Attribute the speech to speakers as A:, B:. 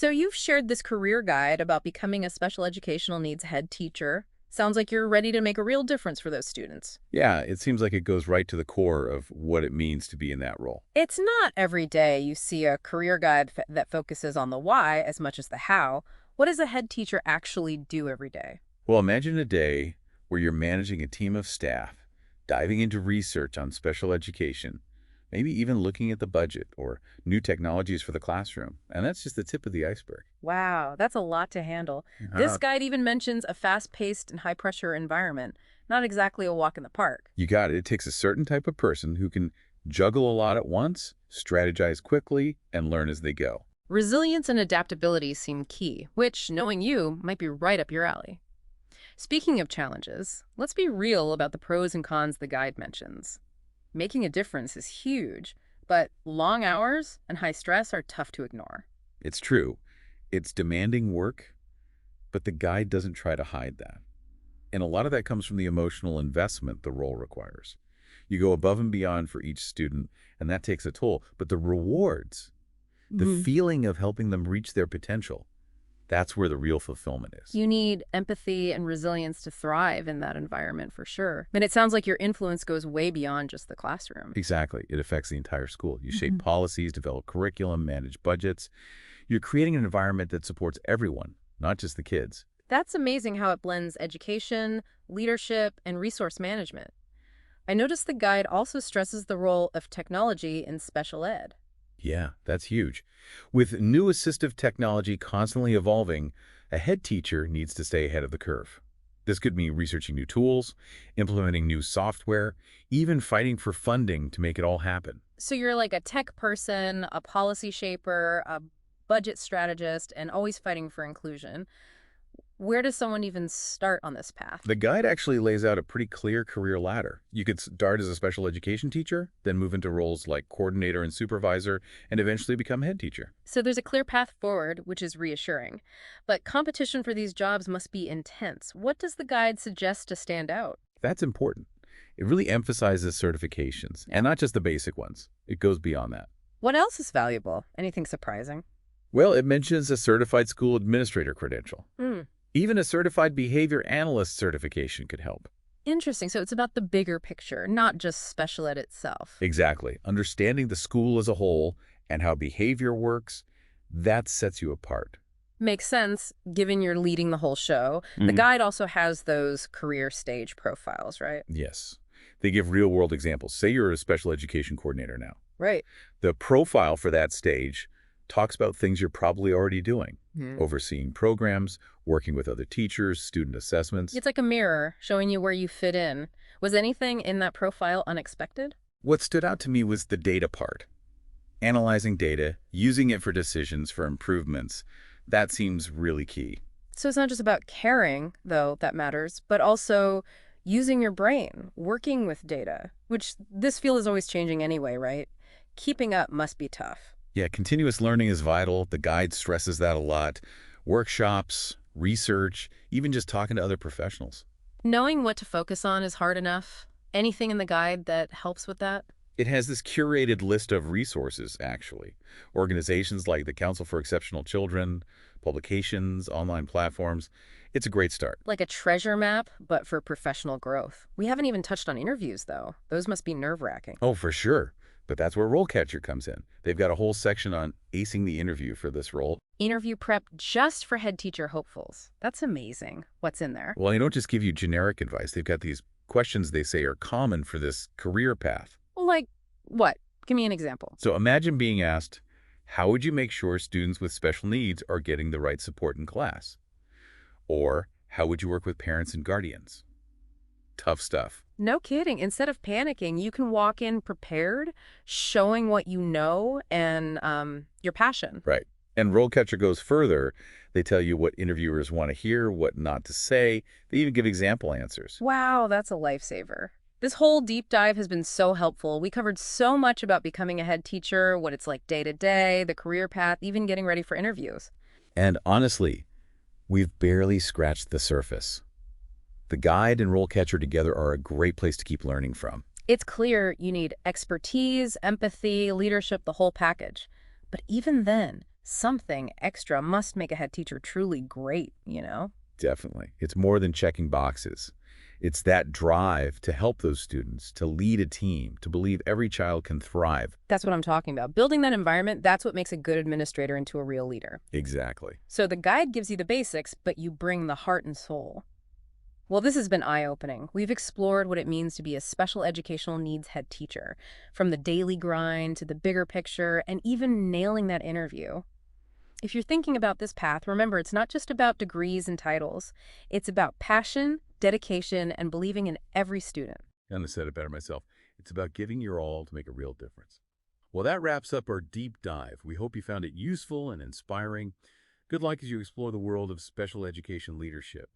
A: So you've shared this career guide about becoming a special educational needs head teacher. Sounds like you're ready to make a real difference for those students.
B: Yeah, it seems like it goes right to the core of what it means to be in that role.
A: It's not every day you see a career guide that focuses on the why as much as the how. What does a head teacher actually do every day?
B: Well, imagine a day where you're managing a team of staff, diving into research on special education, maybe even looking at the budget or new technologies for the classroom. And that's just the tip of the iceberg.
A: Wow, that's a lot to handle. This guide even mentions a fast-paced and high-pressure environment, not exactly a walk in the park.
B: You got it. It takes a certain type of person who can juggle a lot at once, strategize quickly, and learn as they go.
A: Resilience and adaptability seem key, which, knowing you, might be right up your alley. Speaking of challenges, let's be real about the pros and cons the guide mentions. Making a difference is huge, but long hours and high stress are tough to ignore.
B: It's true. It's demanding work, but the guide doesn't try to hide that. And a lot of that comes from the emotional investment the role requires. You go above and beyond for each student, and that takes a toll. But the rewards, the feeling of helping them reach their potential, that's where the real fulfillment is.
A: You need empathy and resilience to thrive in that environment for sure. And it sounds like your influence goes way beyond just the classroom.
B: Exactly. It affects the entire school. You shape policies, develop curriculum, manage budgets. You're creating an environment that supports everyone, not just the kids.
A: That's amazing how it blends education, leadership, and resource management. I noticed the guide also stresses the role of technology in special ed.
B: Yeah, that's huge. With new assistive technology constantly evolving, a head teacher needs to stay ahead of the curve. This could mean researching new tools, implementing new software, even fighting for funding to make it all happen.
A: So you're like a tech person, a policy shaper, a budget strategist, and always fighting for inclusion. Where does someone even start on this path?
B: The guide actually lays out a pretty clear career ladder. You could start as a special education teacher, then move into roles like coordinator and supervisor, and eventually become head teacher.
A: So there's a clear path forward, which is reassuring. But competition for these jobs must be intense. What does the guide suggest to stand out?
B: That's important. It really emphasizes certifications, and not just the basic ones. It goes beyond that.
A: What else is valuable? Anything surprising?
B: Well, it mentions a certified school administrator credential. Even a certified behavior analyst certification could help.
A: Interesting. So it's about the bigger picture, not just special ed itself.
B: Exactly. Understanding the school as a whole and how behavior works, that sets you apart.
A: Makes sense, given you're leading the whole show. The guide also has those career stage profiles, right?
B: Yes. They give real-world examples. Say you're a special education coordinator now.
A: Right.
B: The profile for that stage talks about things you're probably already doing. Overseeing programs, working with other teachers, student assessments.
A: It's like a mirror showing you where you fit in. Was anything in that profile unexpected?
B: What stood out to me was the data part. Analyzing data, using it for decisions, for improvements. That seems really key.
A: So it's not just about caring, though, that matters, but also using your brain, working with data, which this field is always changing anyway, right? Keeping up must be tough.
B: Yeah, continuous learning is vital. The guide stresses that a lot. Workshops, research, even just talking to other professionals.
A: Knowing what to focus on is hard enough. Anything in the guide that helps with that?
B: It has this curated list of resources, actually. Organizations like the Council for Exceptional Children, publications, online platforms. It's a great start.
A: Like a treasure map, but for professional growth. We haven't even touched on interviews, though. Those must be nerve-wracking.
B: Oh, for sure. But that's where RoleCatcher comes in. They've got a whole section on acing the interview for this role.
A: Interview prep just for head teacher hopefuls. That's amazing. What's in there?
B: Well, they don't just give you generic advice. They've got these questions they say are common for this career path.
A: Well, like what? Give me an example.
B: So imagine being asked, how would you make sure students with special needs are getting the right support in class? Or how would you work with parents and guardians? Tough stuff.
A: No kidding. Instead of panicking, you can walk in prepared, showing what you know and your passion.
B: Right. And RoleCatcher goes further. They tell you what interviewers want to hear, what not to say. They even give example answers.
A: Wow, that's a lifesaver. This whole deep dive has been so helpful. We covered so much about becoming a head teacher, what it's like day to day, the career path, even getting ready for interviews.
B: And honestly, we've barely scratched the surface. The guide and RoleCatcher together are a great place to keep learning from.
A: It's clear you need expertise, empathy, leadership, the whole package. But even then, Something extra must make a head teacher truly great, you know?
B: Definitely. It's more than checking boxes. It's that drive to help those students, to lead a team, to believe every child can thrive.
A: That's what I'm talking about. Building that environment, that's what makes a good administrator into a real leader.
B: Exactly.
A: So the guide gives you the basics, but you bring the heart and soul. Well, this has been eye-opening. We've explored what it means to be a special educational needs head teacher, from the daily grind to the bigger picture, and even nailing that interview. If you're thinking about this path, remember it's not just about degrees and titles. It's about passion, dedication, and believing in every student.
B: Couldn't have said it better myself. It's about giving your all to make a real difference. Well, that wraps up our deep dive. We hope you found it useful and inspiring. Good luck as you explore the world of special education leadership.